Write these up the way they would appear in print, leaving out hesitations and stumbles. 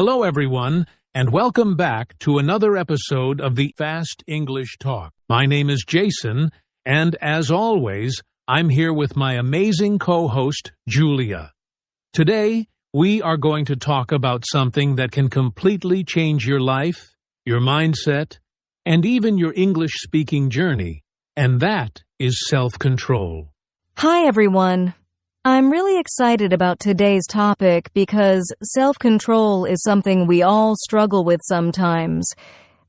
Hello, everyone, and welcome back to another episode of the Fast English Talk. My name is Jason, and as always, I'm here with my amazing co-host, Julia. Today, we are going to talk about something that can completely change your life, your mindset, and even your English-speaking journey, and that is self-control. Hi, everyone. I'm really excited about today's topic because self-control is something we all struggle with sometimes.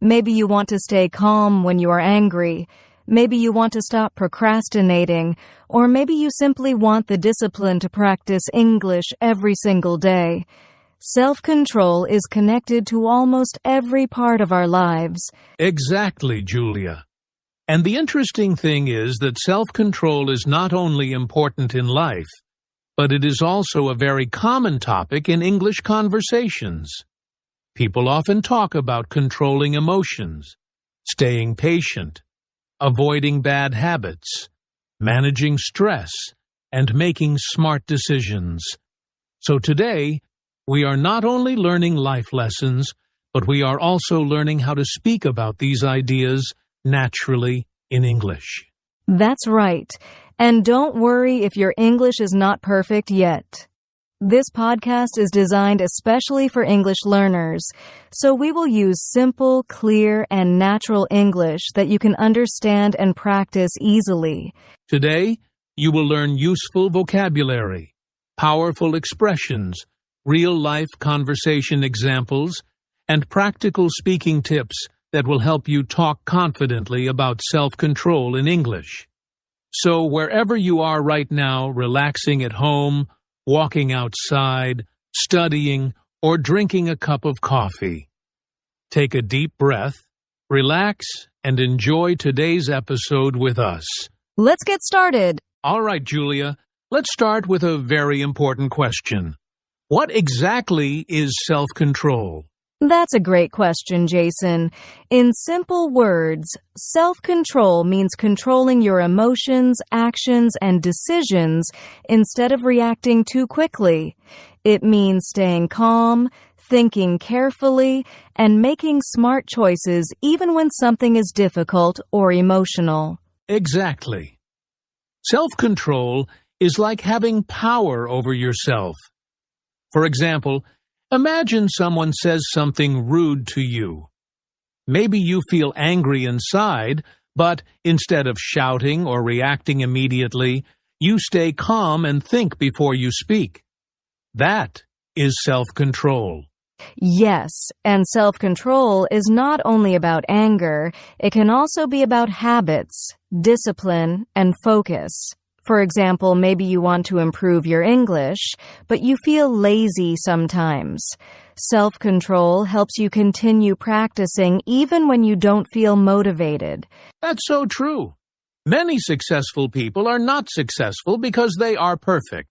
Maybe you want to stay calm when you are angry. Maybe you want to stop procrastinating. Or maybe you simply want the discipline to practice English every single day. Self-control is connected to almost every part of our lives. Exactly, Julia. And the interesting thing is that self-control is not only important in life, but it is also a very common topic in English conversations. People often talk about controlling emotions, staying patient, avoiding bad habits, managing stress, and making smart decisions. So today, we are not only learning life lessons, but we are also learning how to speak about these ideas naturally in English. That's right. And don't worry if your English is not perfect yet. This podcast is designed especially for English learners, so we will use simple, clear, and natural English that you can understand and practice easily. Today, you will learn useful vocabulary, powerful expressions, real-life conversation examples, and practical speaking tips that will help you talk confidently about self-control in English. So wherever you are right now, relaxing at home, walking outside, studying, or drinking a cup of coffee, take a deep breath, relax, and enjoy today's episode with us. Let's get started. All right, Julia, let's start with a very important question. What exactly is self-control? That's a great question, Jason. In simple words, self-control means controlling your emotions, actions, and decisions instead of reacting too quickly. It means staying calm, thinking carefully, and making smart choices even when something is difficult or emotional. Exactly. Self-control is like having power over yourself. For example, imagine someone says something rude to you. Maybe you feel angry inside, but instead of shouting or reacting immediately, you stay calm and think before you speak. That is self-control. Yes, and self-control is not only about anger, it can also be about habits, discipline, and focus. For example, maybe you want to improve your English, but you feel lazy sometimes. Self-control helps you continue practicing even when you don't feel motivated. That's so true. Many successful people are not successful because they are perfect.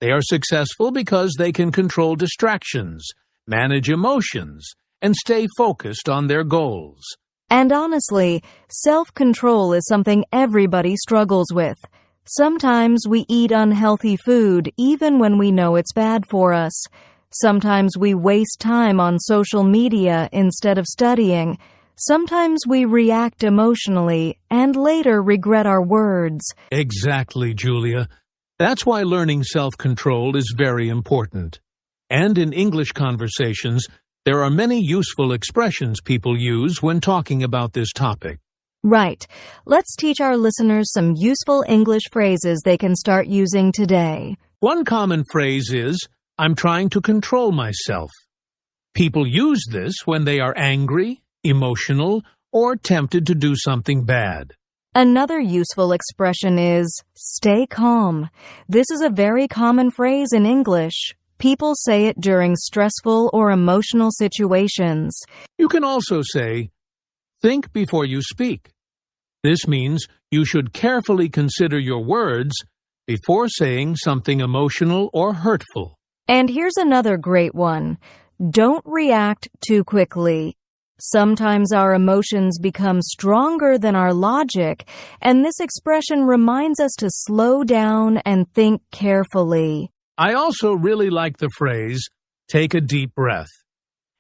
They are successful because they can control distractions, manage emotions, and stay focused on their goals. And honestly, self-control is something everybody struggles with. Sometimes we eat unhealthy food even when we know it's bad for us. Sometimes we waste time on social media instead of studying. Sometimes we react emotionally and later regret our words. Exactly, Julia. That's why learning self-control is very important. And in English conversations, there are many useful expressions people use when talking about this topic. Right. Let's teach our listeners some useful English phrases they can start using today. One common phrase is, I'm trying to control myself. People use this when they are angry, emotional, or tempted to do something bad. Another useful expression is, stay calm. This is a very common phrase in English. People say it during stressful or emotional situations. You can also say, think before you speak. This means you should carefully consider your words before saying something emotional or hurtful. And here's another great one. Don't react too quickly. Sometimes our emotions become stronger than our logic, and this expression reminds us to slow down and think carefully. I also really like the phrase, take a deep breath.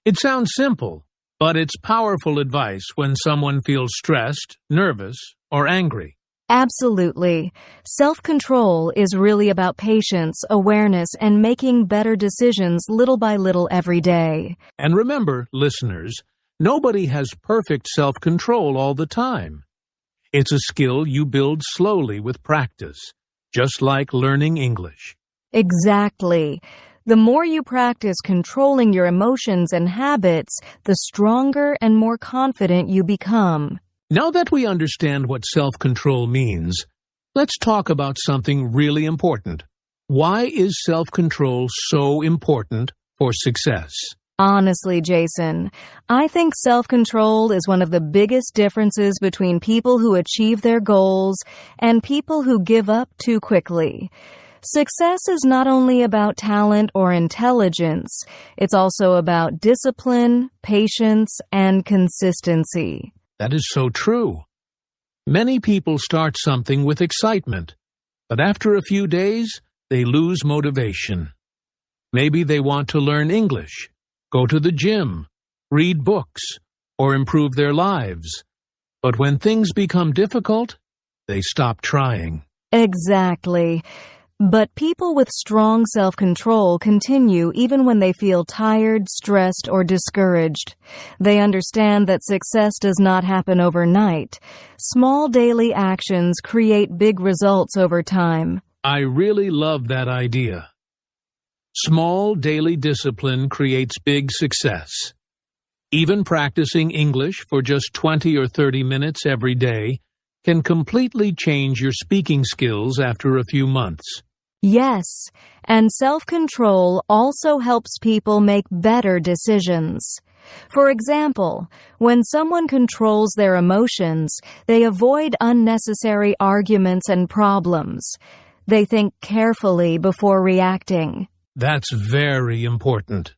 It sounds simple, but it's powerful advice when someone feels stressed, nervous, or angry. Absolutely. Self-control is really about patience, awareness, and making better decisions little by little every day. And remember, listeners, nobody has perfect self-control all the time. It's a skill you build slowly with practice, just like learning English. Exactly. The more you practice controlling your emotions and habits, the stronger and more confident you become. Now that we understand what self-control means, let's talk about something really important. Why is self-control so important for success? Honestly, Jason, I think self-control is one of the biggest differences between people who achieve their goals and people who give up too quickly. Success is not only about talent or intelligence, it's also about discipline, patience, and consistency. That is so true. Many people start something with excitement, but after a few days, they lose motivation. Maybe they want to learn English, go to the gym, read books, or improve their lives. But when things become difficult, they stop trying. Exactly. But people with strong self-control continue even when they feel tired, stressed, or discouraged. They understand that success does not happen overnight. Small daily actions create big results over time. I really love that idea. Small daily discipline creates big success. Even practicing English for just 20 or 30 minutes every day can completely change your speaking skills after a few months. Yes, and self-control also helps people make better decisions. For example, when someone controls their emotions, they avoid unnecessary arguments and problems. They think carefully before reacting. That's very important.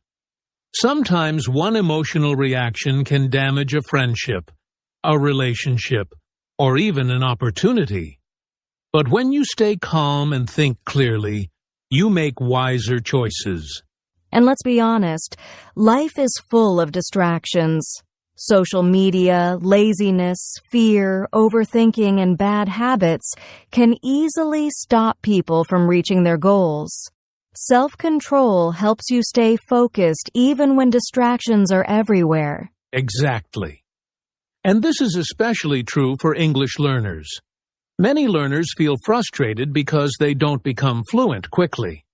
Sometimes one emotional reaction can damage a friendship, a relationship, or even an opportunity. But when you stay calm and think clearly, you make wiser choices. And let's be honest, life is full of distractions. Social media, laziness, fear, overthinking, and bad habits can easily stop people from reaching their goals. Self-control helps you stay focused even when distractions are everywhere. Exactly. And this is especially true for English learners. Many learners feel frustrated because they don't become fluent quickly.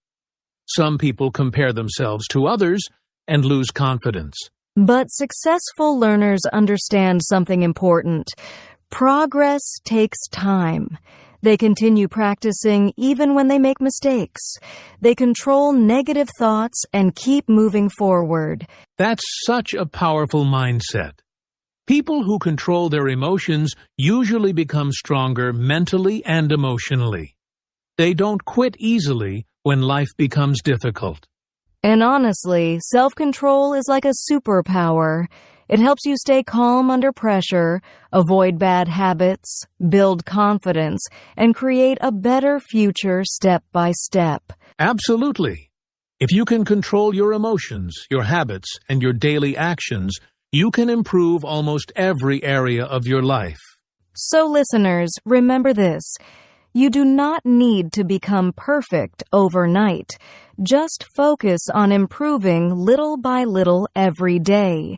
Some people compare themselves to others and lose confidence. But successful learners understand something important. Progress takes time. They continue practicing even when they make mistakes. They control negative thoughts and keep moving forward. That's such a powerful mindset. People who control their emotions usually become stronger mentally and emotionally. They don't quit easily when life becomes difficult. And honestly, self-control is like a superpower. It helps you stay calm under pressure, avoid bad habits, build confidence, and create a better future step by step. Absolutely. If you can control your emotions, your habits, and your daily actions, you can improve almost every area of your life. So listeners, remember this. You do not need to become perfect overnight. Just focus on improving little by little every day.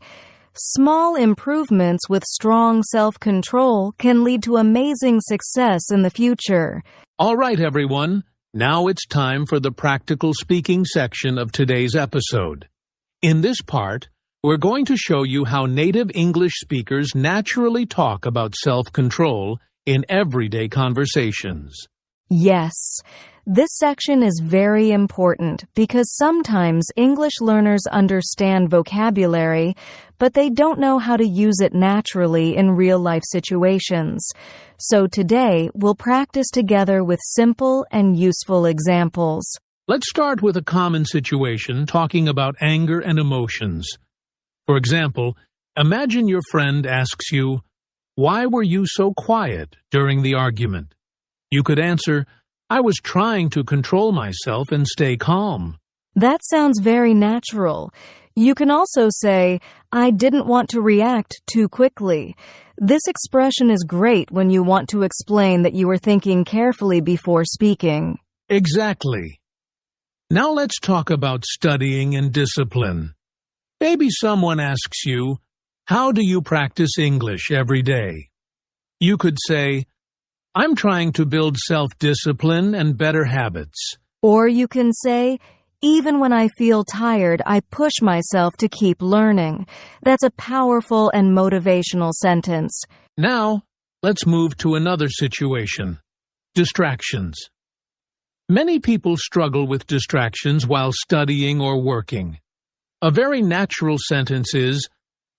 Small improvements with strong self-control can lead to amazing success in the future. All right, everyone. Now it's time for the practical speaking section of today's episode. In this part, we're going to show you how native English speakers naturally talk about self-control in everyday conversations. Yes, this section is very important because sometimes English learners understand vocabulary, but they don't know how to use it naturally in real-life situations. So today, we'll practice together with simple and useful examples. Let's start with a common situation talking about anger and emotions. For example, imagine your friend asks you, "Why were you so quiet during the argument?" You could answer, "I was trying to control myself and stay calm." That sounds very natural. You can also say, I didn't want to react too quickly. This expression is great when you want to explain that you were thinking carefully before speaking. Exactly. Now let's talk about studying and discipline. Maybe someone asks you, how do you practice English every day? You could say, I'm trying to build self-discipline and better habits. Or you can say, even when I feel tired, I push myself to keep learning. That's a powerful and motivational sentence. Now, let's move to another situation. Distractions. Many people struggle with distractions while studying or working. A very natural sentence is,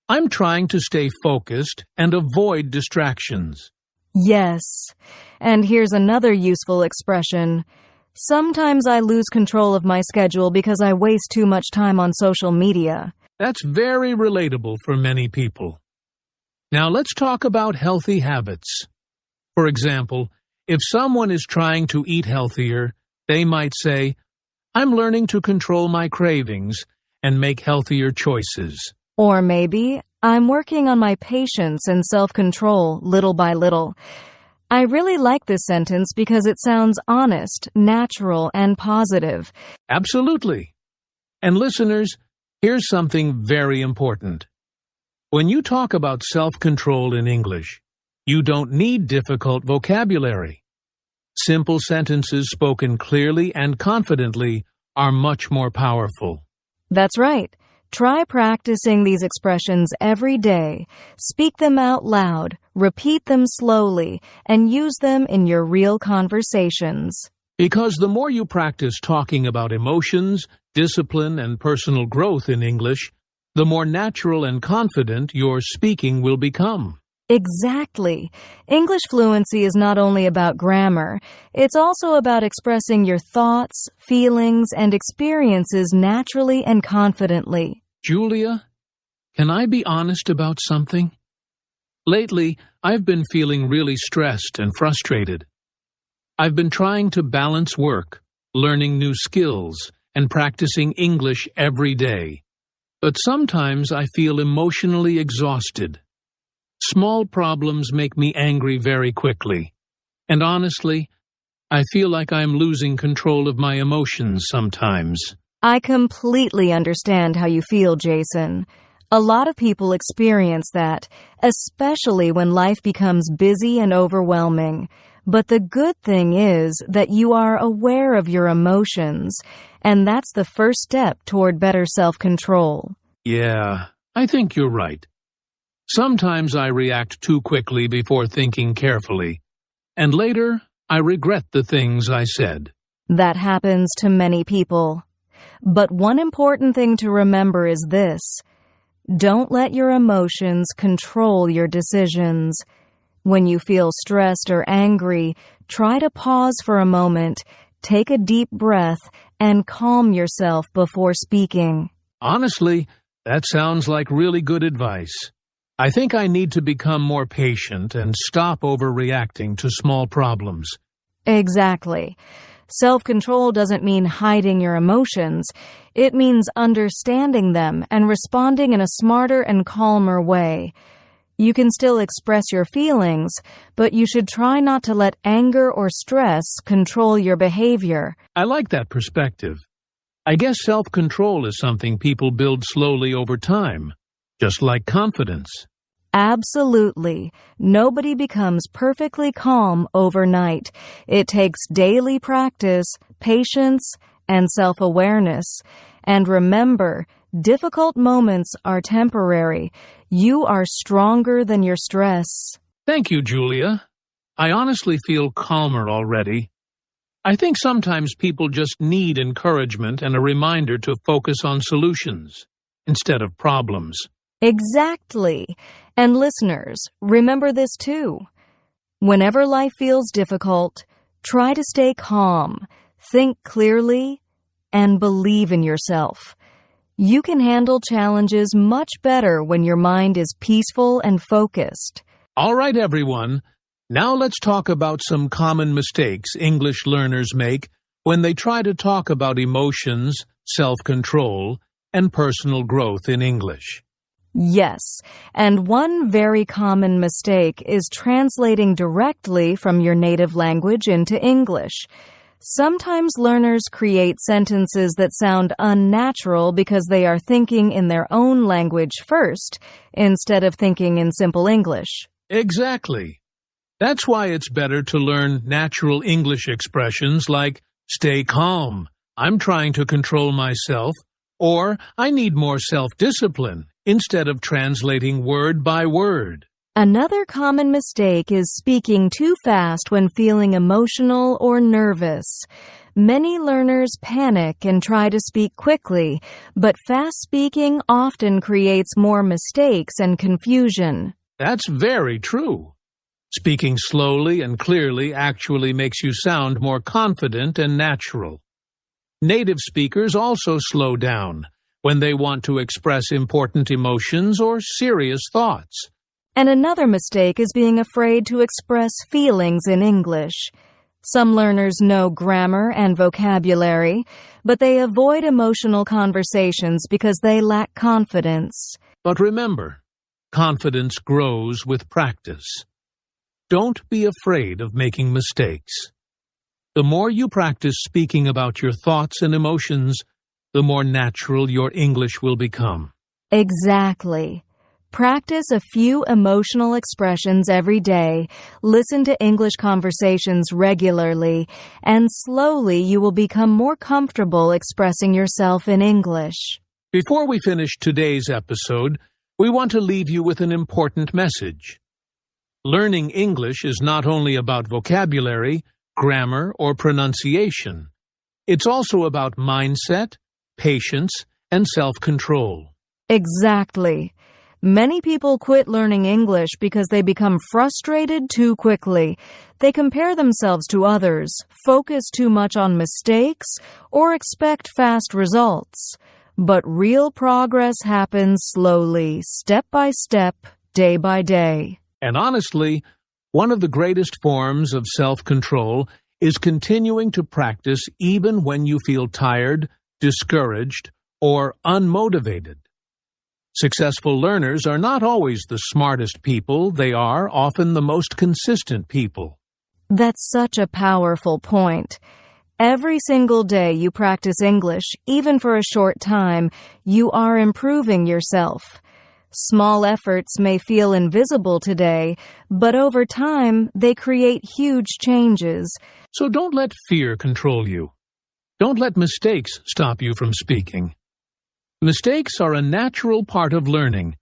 I'm trying to stay focused and avoid distractions. Yes. And here's another useful expression. Sometimes I lose control of my schedule because I waste too much time on social media. That's very relatable for many people. Now let's talk about healthy habits. For example, if someone is trying to eat healthier, they might say, I'm learning to control my cravings and make healthier choices. Or maybe, I'm working on my patience and self-control little by little. I really like this sentence because it sounds honest, natural, and positive. Absolutely. And listeners, here's something very important. When you talk about self-control in English, you don't need difficult vocabulary. Simple sentences spoken clearly and confidently are much more powerful. That's right. Try practicing these expressions every day. Speak them out loud, repeat them slowly, and use them in your real conversations. Because the more you practice talking about emotions, discipline, and personal growth in English, the more natural and confident your speaking will become. Exactly. English fluency is not only about grammar, it's also about expressing your thoughts, feelings, and experiences naturally and confidently. Julia, can I be honest about something? Lately, I've been feeling really stressed and frustrated. I've been trying to balance work, learning new skills, and practicing English every day. But sometimes I feel emotionally exhausted. Small problems make me angry very quickly. And honestly, I feel like I'm losing control of my emotions sometimes. I completely understand how you feel, Jason. A lot of people experience that, especially when life becomes busy and overwhelming. But the good thing is that you are aware of your emotions, and that's the first step toward better self-control. Yeah, I think you're right. Sometimes I react too quickly before thinking carefully, and later I regret the things I said. That happens to many people. But one important thing to remember is this. Don't let your emotions control your decisions. When you feel stressed or angry, try to pause for a moment, take a deep breath, and calm yourself before speaking. Honestly, that sounds like really good advice. I think I need to become more patient and stop overreacting to small problems. Exactly. Self-control doesn't mean hiding your emotions. It means understanding them and responding in a smarter and calmer way. You can still express your feelings, but you should try not to let anger or stress control your behavior. I like that perspective. I guess self-control is something people build slowly over time, just like confidence. Absolutely. Nobody becomes perfectly calm overnight. It takes daily practice, patience, and self-awareness. And remember, difficult moments are temporary. You are stronger than your stress. Thank you, Julia. I honestly feel calmer already. I think sometimes people just need encouragement and a reminder to focus on solutions instead of problems. Exactly. And listeners, remember this too. Whenever life feels difficult, try to stay calm, think clearly, and believe in yourself. You can handle challenges much better when your mind is peaceful and focused. All right, everyone. Now let's talk about some common mistakes English learners make when they try to talk about emotions, self-control, and personal growth in English. Yes, and one very common mistake is translating directly from your native language into English. Sometimes learners create sentences that sound unnatural because they are thinking in their own language first, instead of thinking in simple English. Exactly. That's why it's better to learn natural English expressions like stay calm, I'm trying to control myself, or I need more self-discipline, instead of translating word by word. Another common mistake is speaking too fast when feeling emotional or nervous. Many learners panic and try to speak quickly, but fast speaking often creates more mistakes and confusion. That's very true. Speaking slowly and clearly actually makes you sound more confident and natural. Native speakers also slow down when they want to express important emotions or serious thoughts. And another mistake is being afraid to express feelings in English. Some learners know grammar and vocabulary, but they avoid emotional conversations because they lack confidence. But remember, confidence grows with practice. Don't be afraid of making mistakes. The more you practice speaking about your thoughts and emotions, the more natural your English will become. Exactly. Practice a few emotional expressions every day, listen to English conversations regularly, and slowly you will become more comfortable expressing yourself in English. Before we finish today's episode, we want to leave you with an important message. Learning English is not only about vocabulary, grammar, or pronunciation. It's also about mindset, patience, and self-control. Exactly. Many people quit learning English because they become frustrated too quickly. They compare themselves to others, focus too much on mistakes, or expect fast results. But real progress happens slowly, step by step, day by day. And honestly, one of the greatest forms of self-control is continuing to practice even when you feel tired, discouraged, or unmotivated. Successful learners are not always the smartest people, they are often the most consistent people. That's such a powerful point. Every single day you practice English, even for a short time, you are improving yourself. Small efforts may feel invisible today, but over time they create huge changes. So don't let fear control you. Don't let mistakes stop you from speaking. Mistakes are a natural part of learning,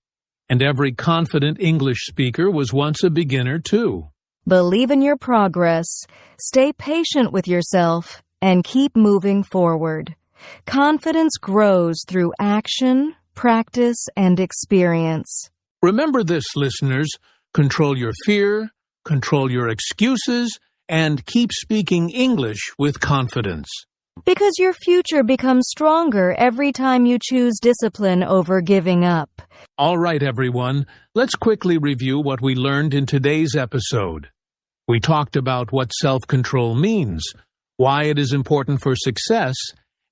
and every confident English speaker was once a beginner too. Believe in your progress, stay patient with yourself, and keep moving forward. Confidence grows through action, practice, and experience. Remember this, listeners. Control your fear, control your excuses, and keep speaking English with confidence. Because your future becomes stronger every time you choose discipline over giving up. All right, everyone, let's quickly review what we learned in today's episode. We talked about what self-control means, why it is important for success,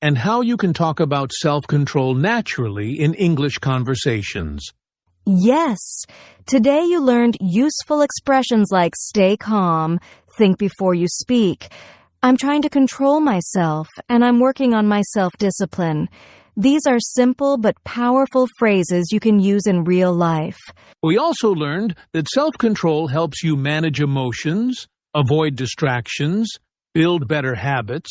and how you can talk about self-control naturally in English conversations. Yes, today you learned useful expressions like stay calm, think before you speak, I'm trying to control myself, and I'm working on my self-discipline. These are simple but powerful phrases you can use in real life. We also learned that self-control helps you manage emotions, avoid distractions, build better habits,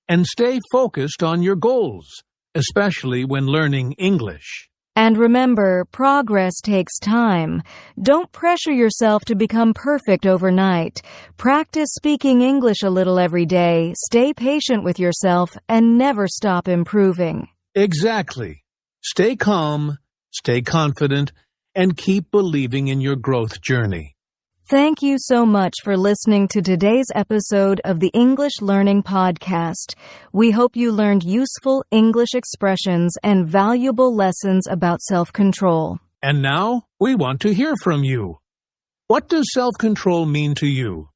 and stay focused on your goals, especially when learning English. And remember, progress takes time. Don't pressure yourself to become perfect overnight. Practice speaking English a little every day, stay patient with yourself, and never stop improving. Exactly. Stay calm, stay confident, and keep believing in your growth journey. Thank you so much for listening to today's episode of the English Learning Podcast. We hope you learned useful English expressions and valuable lessons about self-control. And now, we want to hear from you. What does self-control mean to you?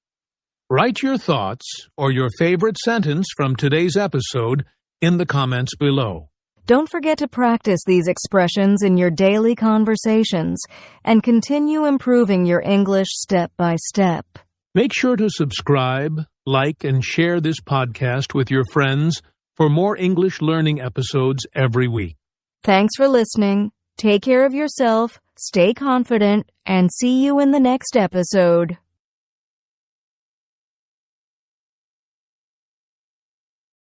Write your thoughts or your favorite sentence from today's episode in the comments below. Don't forget to practice these expressions in your daily conversations and continue improving your English step by step. Make sure to subscribe, like, and share this podcast with your friends for more English learning episodes every week. Thanks for listening. Take care of yourself, stay confident, and see you in the next episode.